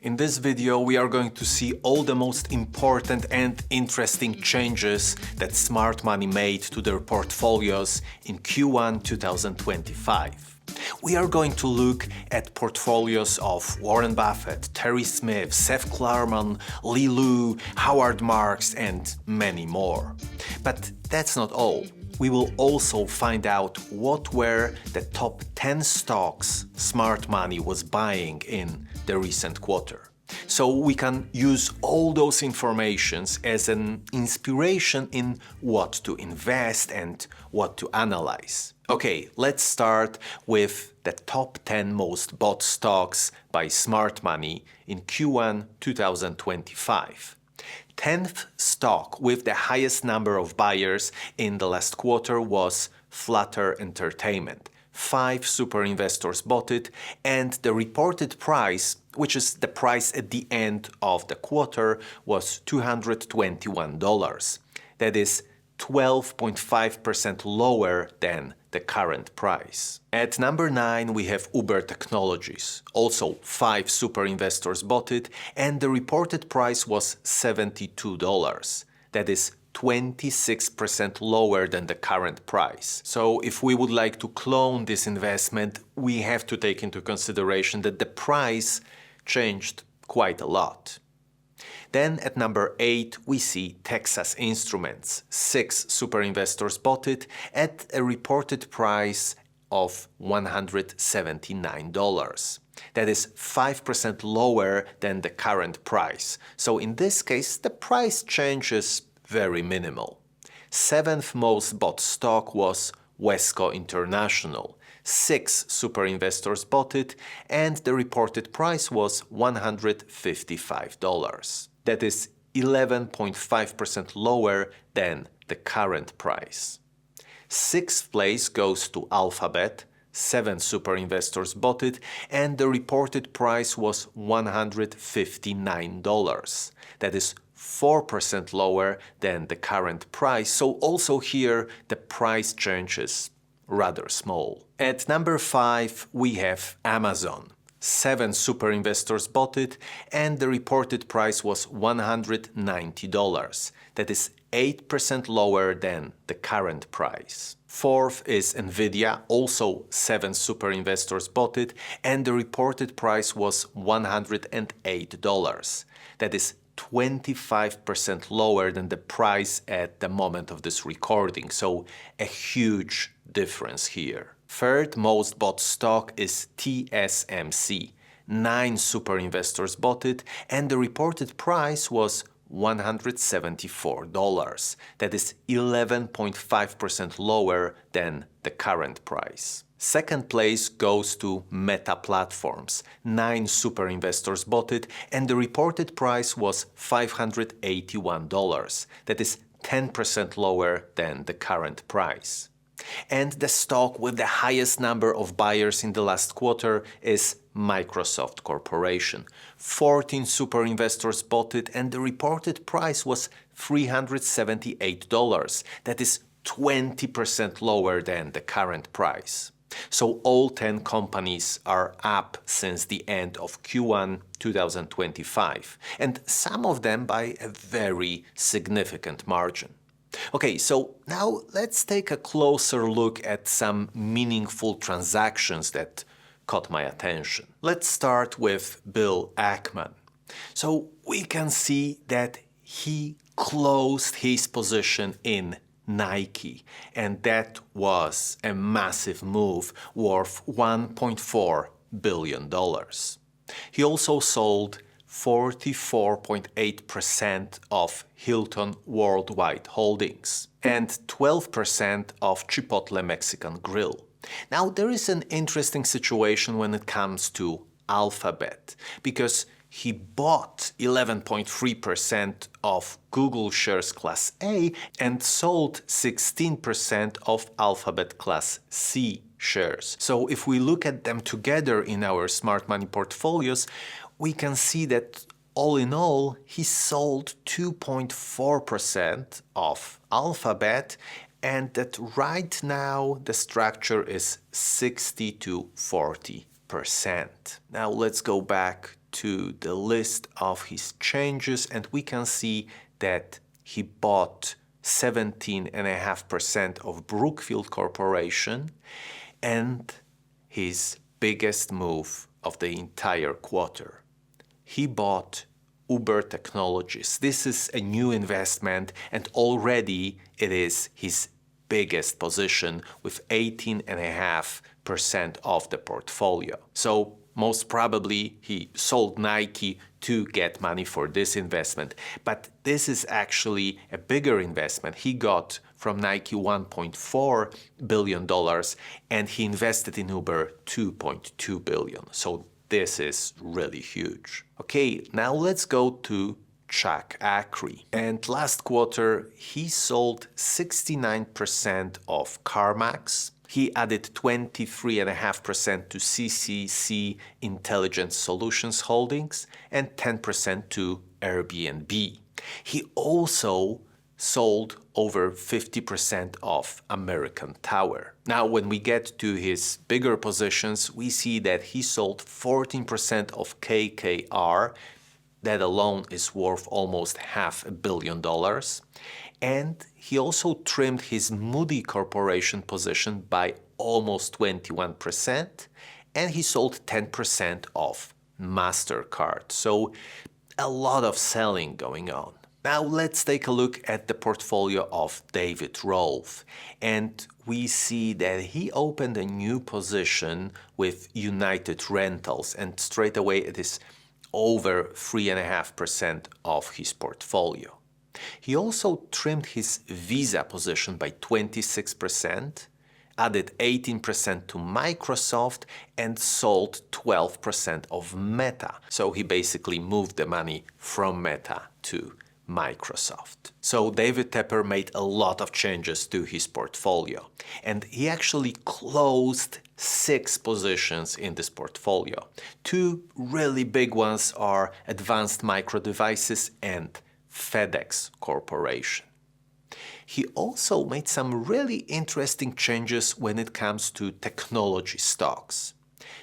In this video, we are going to see all the most important and interesting changes that smart money made to their portfolios in Q1 2025. We are going to look at portfolios of Warren Buffett, Terry Smith, Seth Klarman, Lu, Howard Marx, and many more. But that's not all. We will also find out what were the top 10 stocks smart money was buying in the recent quarter. So we can use all those informations as an inspiration in what to invest and what to analyze. Okay, let's start with the top 10 most bought stocks by smart money in Q1 2025. 10th stock with the highest number of buyers in the last quarter was Flutter Entertainment. 5 super investors bought it, and the reported price, which is the price at the end of the quarter, was $221. That is 12.5% lower than the current price. At number 9, we have Uber Technologies. Also, 5 super investors bought it, and the reported price was $72. That is 26% lower than the current price. So if we would like to clone this investment, we have to take into consideration that the price changed quite a lot. Then at number 8, we see Texas Instruments. 6 super investors bought it at a reported price of $179. That is 5% lower than the current price. So in this case, the price change is very minimal. 7th most bought stock was Wesco International. 6 super investors bought it, and the reported price was $155. That is 11.5% lower than the current price. 6th place goes to Alphabet. 7 super investors bought it, and the reported price was $159. That is 4% lower than the current price, so also here the price change is rather small. At number 5, we have Amazon. 7 super investors bought it, and the reported price was $190. That is 8% lower than the current price. 4th is Nvidia. Also 7 super investors bought it, and the reported price was $108. That is 25% lower than the price at the moment of this recording, so a huge difference here. 3rd most bought stock is TSMC. 9 super investors bought it, and the reported price was $174. That is 11.5% lower than the current price. 2nd place goes to Meta Platforms. 9 super investors bought it, and the reported price was $581. That is 10% lower than the current price. And the stock with the highest number of buyers in the last quarter is Microsoft Corporation. 14 super investors bought it, and the reported price was $378. That is 20% lower than the current price. So all 10 companies are up since the end of Q1 2025, and some of them by a very significant margin. Okay, so now let's take a closer look at some meaningful transactions that caught my attention. Let's start with Bill Ackman. So we can see that he closed his position in Nike, and that was a massive move worth $1.4 billion. He also sold 44.8% of Hilton Worldwide Holdings and 12% of Chipotle Mexican Grill. Now, there is an interesting situation when it comes to Alphabet, because he bought 11.3% of Google shares Class A and sold 16% of Alphabet Class C shares. So if we look at them together in our smart money portfolios, we can see that all in all, he sold 2.4% of Alphabet, and that right now the structure is 60 to 40%. Now let's go back to the list of his changes, and we can see that he bought 17.5% of Brookfield Corporation, and his biggest move of the entire quarter. He bought Uber Technologies. This is a new investment, and already it is his biggest position with 18.5% of the portfolio. So most probably he sold Nike to get money for this investment. But this is actually a bigger investment. He got from Nike $1.4 billion and he invested in Uber $2.2 billion. So this is really huge. Okay, now let's go to Chuck Akre. And last quarter, he sold 69% of CarMax. He added 23.5% to CCC Intelligent Solutions Holdings and 10% to Airbnb. He also sold over 50% of American Tower. Now, when we get to his bigger positions, we see that he sold 14% of KKR. That alone is worth almost $500 million. And he also trimmed his Moody Corporation position by almost 21%, and he sold 10% of MasterCard. So a lot of selling going on. Now let's take a look at the portfolio of David Rolf, and we see that he opened a new position with United Rentals, and straight away it is over 3.5% of his portfolio. He also trimmed his Visa position by 26%, added 18% to Microsoft, and sold 12% of Meta. So he basically moved the money from Meta to Microsoft. So David Tepper made a lot of changes to his portfolio, and he actually closed 6 positions in this portfolio. 2 really big ones are Advanced Micro Devices and FedEx Corporation. He also made some really interesting changes when it comes to technology stocks.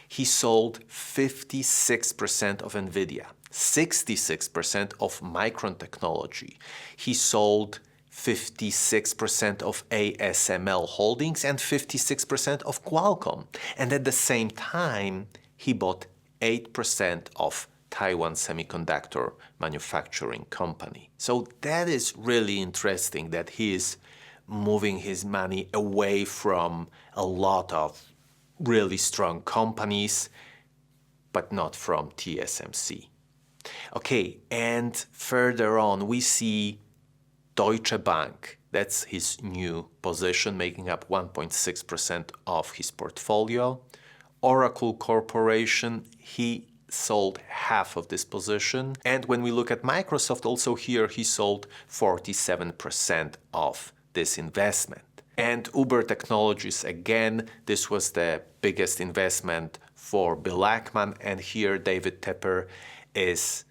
He sold 56% of Nvidia, 66% of Micron Technology. He sold 56% of ASML Holdings and 56% of Qualcomm. And at the same time, he bought 8% of Taiwan Semiconductor Manufacturing Company. So that is really interesting that he is moving his money away from a lot of really strong companies, but not from TSMC. Okay, and further on we see Deutsche Bank. That's his new position, making up 1.6% of his portfolio. Oracle Corporation, he sold half of this position. And when we look at Microsoft, also here he sold 47% of this investment. And Uber Technologies, again, this was the biggest investment for Bill Ackman, and here David Tepper is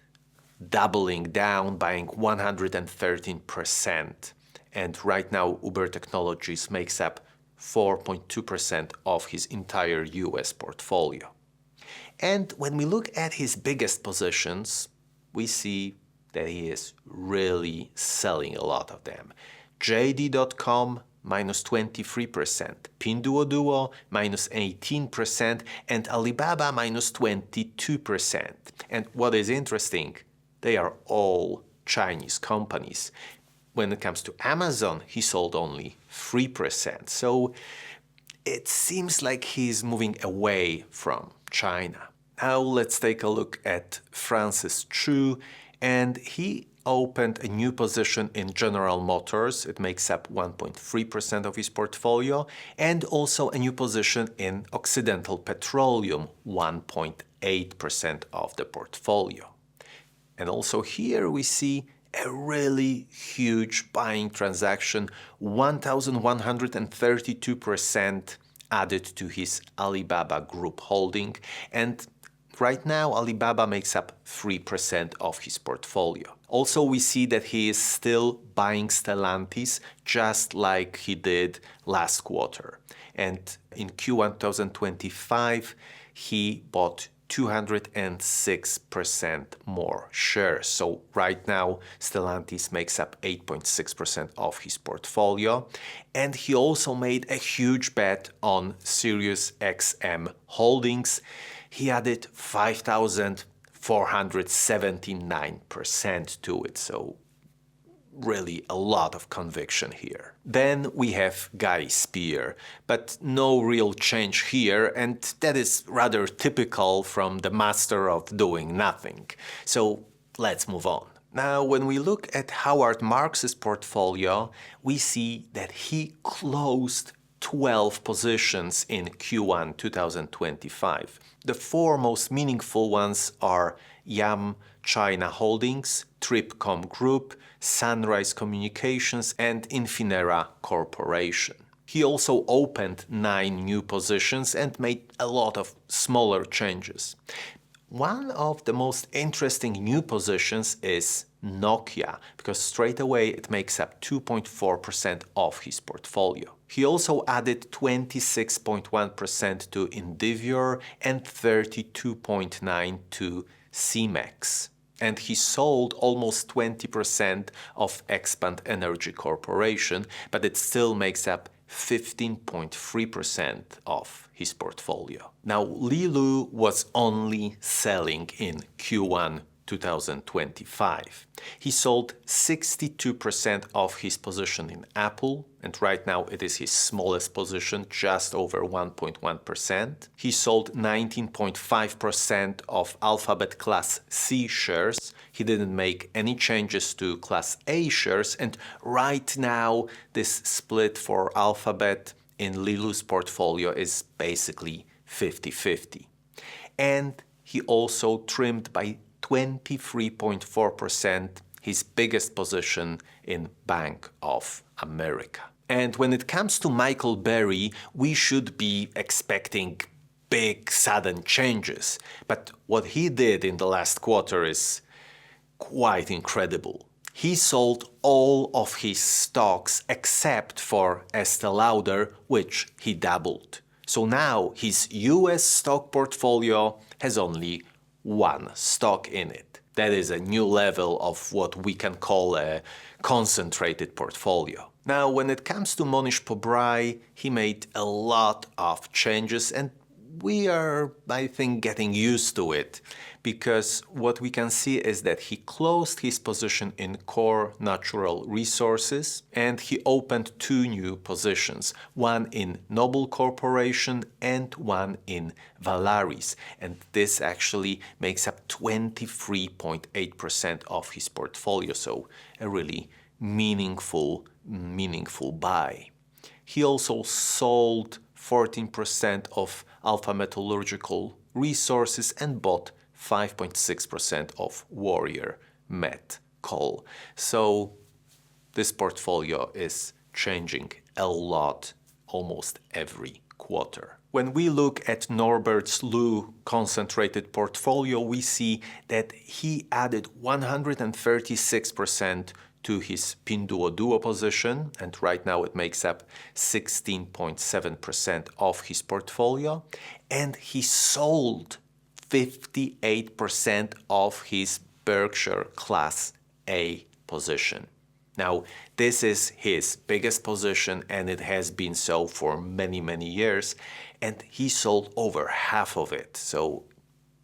doubling down, buying 113%. And right now Uber Technologies makes up 4.2% of his entire US portfolio. And when we look at his biggest positions, we see that he is really selling a lot of them. JD.com minus 23%, Pinduoduo minus 18%, and Alibaba minus 22%. And what is interesting, they are all Chinese companies. When it comes to Amazon, he sold only 3%. So it seems like he's moving away from China. Now let's take a look at Francis Chu, and he opened a new position in General Motors. It makes up 1.3% of his portfolio, and also a new position in Occidental Petroleum, 1.8% of the portfolio. And also here we see a really huge buying transaction, 1,132% added to his Alibaba Group holding, and right now Alibaba makes up 3% of his portfolio. Also we see that he is still buying Stellantis just like he did last quarter. And in Q1 2025 he bought 206% more shares. So right now, Stellantis makes up 8.6% of his portfolio. And he also made a huge bet on Sirius XM Holdings. He added 5,479% to it. So really a lot of conviction here. Then we have Guy Spear, but no real change here, and that is rather typical from the master of doing nothing. So let's move on. Now, when we look at Howard Marks's portfolio, we see that he closed 12 positions in Q1 2025. The four most meaningful ones are Yum China Holdings, Tripcom Group, Sunrise Communications, and Infinera Corporation. He also opened 9 new positions and made a lot of smaller changes. One of the most interesting new positions is Nokia, because straight away it makes up 2.4% of his portfolio. He also added 26.1% to Indivior and 32.9% to CMEX. And he sold almost 20% of Ackman Energy Corporation, but it still makes up 15.3% of his portfolio. Now, Lu was only selling in Q1 2025. He sold 62% of his position in Apple, and right now it is his smallest position, just over 1.1%. He sold 19.5% of Alphabet Class C shares. He didn't make any changes to Class A shares, and right now this split for Alphabet in Lilu's portfolio is basically 50-50. And he also trimmed by 23.4% his biggest position in Bank of America. And when it comes to Michael Burry, we should be expecting big sudden changes. But what he did in the last quarter is quite incredible. He sold all of his stocks except for Estée Lauder, which he doubled. So now his US stock portfolio has only one stock in it. That is a new level of what we can call a concentrated portfolio. Now, when it comes to Monish Puri, he made a lot of changes, and we are, I think, getting used to it, because what we can see is that he closed his position in Core Natural Resources and he opened 2 new positions, one in Noble Corporation and one in Valaris. And this actually makes up 23.8% of his portfolio, so a really meaningful buy. He also sold 14% of Alpha Metallurgical Resources and bought 5.6% of Warrior Met Coal. So this portfolio is changing a lot almost every quarter. When we look at Norbert Lu concentrated portfolio, we see that he added 136% to his Pinduoduo position, and right now it makes up 16.7% of his portfolio, and he sold 58% of his Berkshire Class A position. Now, this is his biggest position, and it has been so for many years, and he sold over half of it. So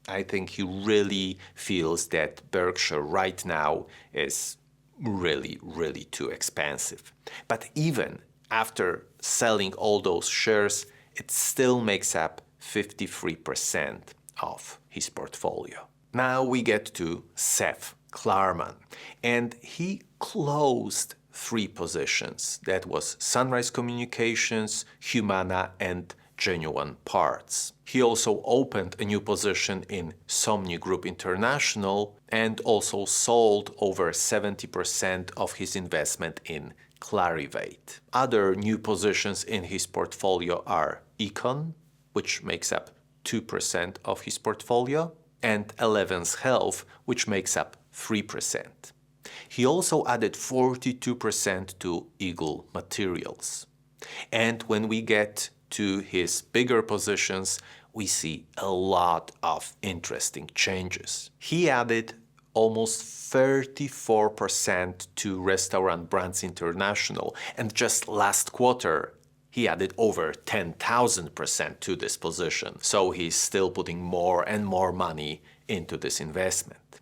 I think he really feels that Berkshire right now is really too expensive. But even after selling all those shares, it still makes up 53% of his portfolio. Now we get to Seth Klarman, and he closed 3 positions. That was Sunrise Communications, Humana, and Genuine Parts. He also opened a new position in Somni Group International and also sold over 70% of his investment in Clarivate. Other new positions in his portfolio are Econ, which makes up 2% of his portfolio, and Eleven's Health, which makes up 3%. He also added 42% to Eagle Materials. And when we get to his bigger positions, we see a lot of interesting changes. He added almost 34% to Restaurant Brands International, and just last quarter he added over 10,000% to this position. So he's still putting more and more money into this investment.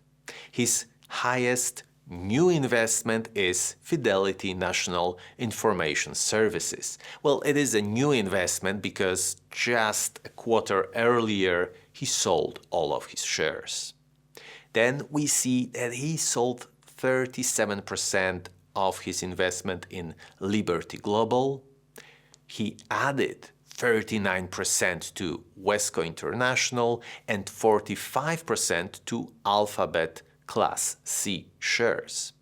His highest new investment is Fidelity National Information Services. Well, it is a new investment because just a quarter earlier he sold all of his shares. Then we see that he sold 37% of his investment in Liberty Global. He added 39% to Wesco International and 45% to Alphabet Class C shares.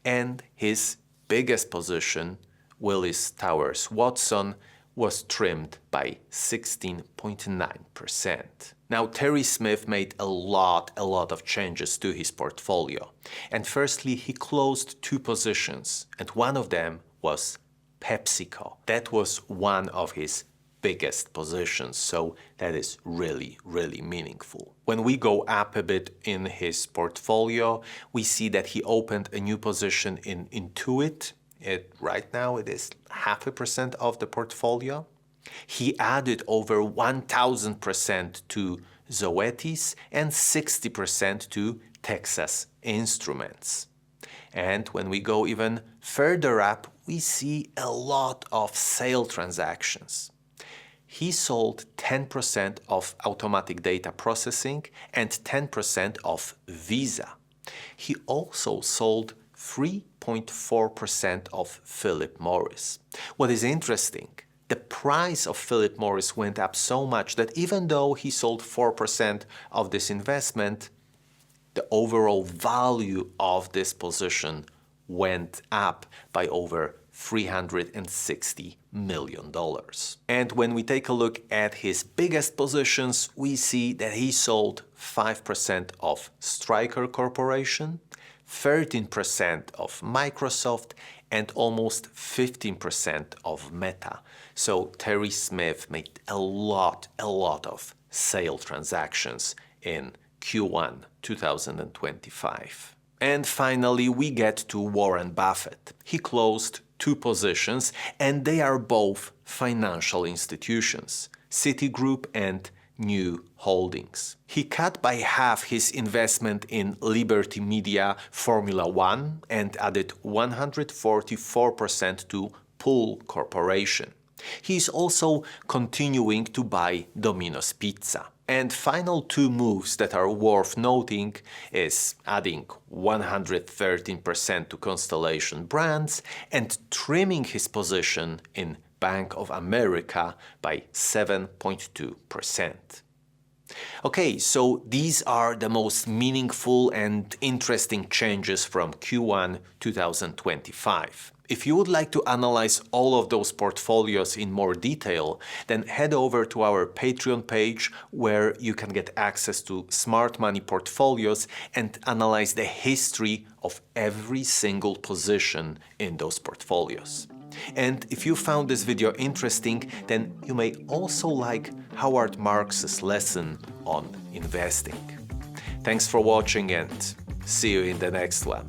And his biggest position, Willis Towers Watson, was trimmed by 16.9%. Now, Terry Smith made a lot of changes to his portfolio. And firstly, he closed 2 positions, and one of them was PepsiCo. That was one of his biggest positions, so that is really meaningful. When we go up a bit in his portfolio, we see that he opened a new position in Intuit. Right now it is 0.5% of the portfolio. He added over 1,000% to Zoetis and 60% to Texas Instruments. And when we go even further up, we see a lot of sale transactions. He sold 10% of Automatic Data Processing and 10% of Visa. He also sold 3.4% of Philip Morris. What is interesting, the price of Philip Morris went up so much that even though he sold 4% of this investment, the overall value of this position went up by over $360 million. And when we take a look at his biggest positions, we see that he sold 5% of Stryker Corporation, 13% of Microsoft, and almost 15% of Meta. So Terry Smith made a lot of sale transactions in Q1 2025. And finally, we get to Warren Buffett. He closed 2 positions, and they are both financial institutions, Citigroup and New Holdings. He cut by half his investment in Liberty Media Formula One and added 144% to Pool Corporation. He is also continuing to buy Domino's Pizza. And final 2 moves that are worth noting is adding 113% to Constellation Brands and trimming his position in Bank of America by 7.2%. Okay, so these are the most meaningful and interesting changes from Q1 2025. If you would like to analyze all of those portfolios in more detail, then head over to our Patreon page where you can get access to smart money portfolios and analyze the history of every single position in those portfolios. And if you found this video interesting, then you may also like Howard Marx's lesson on investing. Thanks for watching and see you in the next one.